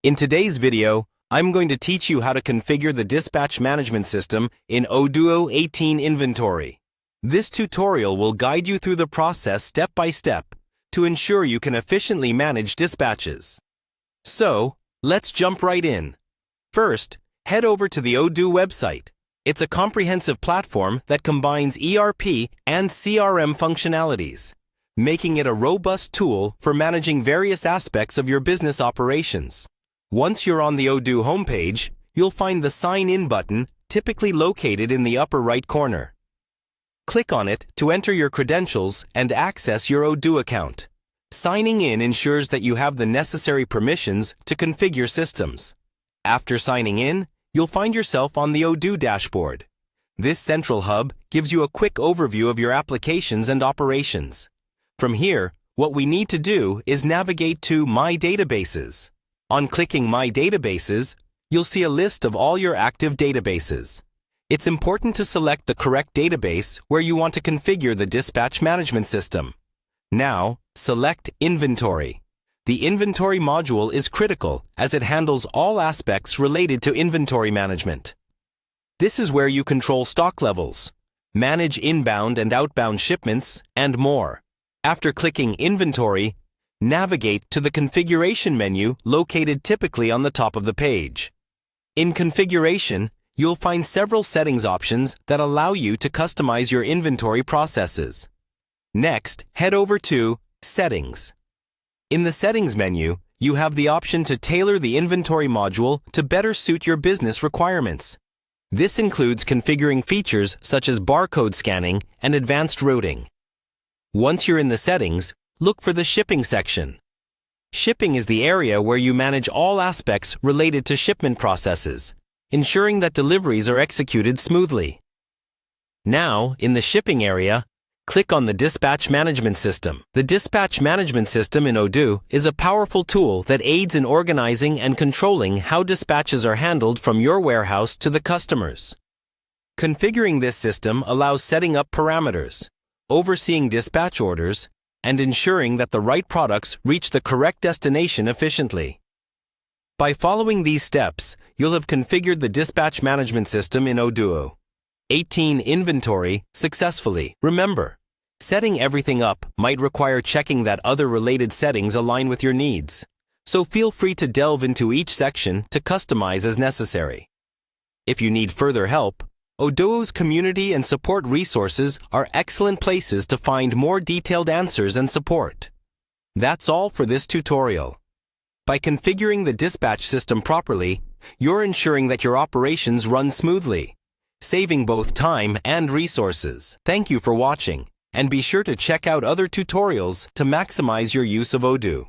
In today's video, I'm going to teach you how to configure the dispatch management system in Odoo 18 Inventory. This tutorial will guide you through the process step by step to ensure you can efficiently manage dispatches. So, let's jump right in. First, head over to the Odoo website. It's a comprehensive platform that combines ERP and CRM functionalities, making it a robust tool for managing various aspects of your business operations. Once you're on the Odoo homepage, you'll find the Sign In button, typically located in the upper right corner. Click on it to enter your credentials and access your Odoo account. Signing in ensures that you have the necessary permissions to configure systems. After signing in, you'll find yourself on the Odoo dashboard. This central hub gives you a quick overview of your applications and operations. From here, what we need to do is navigate to My Databases. On clicking My Databases, you'll see a list of all your active databases. It's important to select the correct database where you want to configure the dispatch management system. Now, select Inventory. The Inventory module is critical as it handles all aspects related to inventory management. This is where you control stock levels, manage inbound and outbound shipments, and more. After clicking Inventory, navigate to the Configuration menu located typically on the top of the page. In Configuration, you'll find several settings options that allow you to customize your inventory processes. Next, head over to Settings. In the Settings menu, you have the option to tailor the inventory module to better suit your business requirements. This includes configuring features such as barcode scanning and advanced routing. Once you're in the settings, look for the Shipping section. Shipping is the area where you manage all aspects related to shipment processes, ensuring that deliveries are executed smoothly. Now, in the Shipping area, click on the Dispatch Management System. The Dispatch Management System in Odoo is a powerful tool that aids in organizing and controlling how dispatches are handled from your warehouse to the customers. Configuring this system allows setting up parameters, overseeing dispatch orders, and ensuring that the right products reach the correct destination efficiently. By following these steps, you'll have configured the dispatch management system in Odoo 18 Inventory successfully. Remember, setting everything up might require checking that other related settings align with your needs, so feel free to delve into each section to customize as necessary. If you need further help, Odoo's community and support resources are excellent places to find more detailed answers and support. That's all for this tutorial. By configuring the dispatch system properly, you're ensuring that your operations run smoothly, saving both time and resources. Thank you for watching, and be sure to check out other tutorials to maximize your use of Odoo.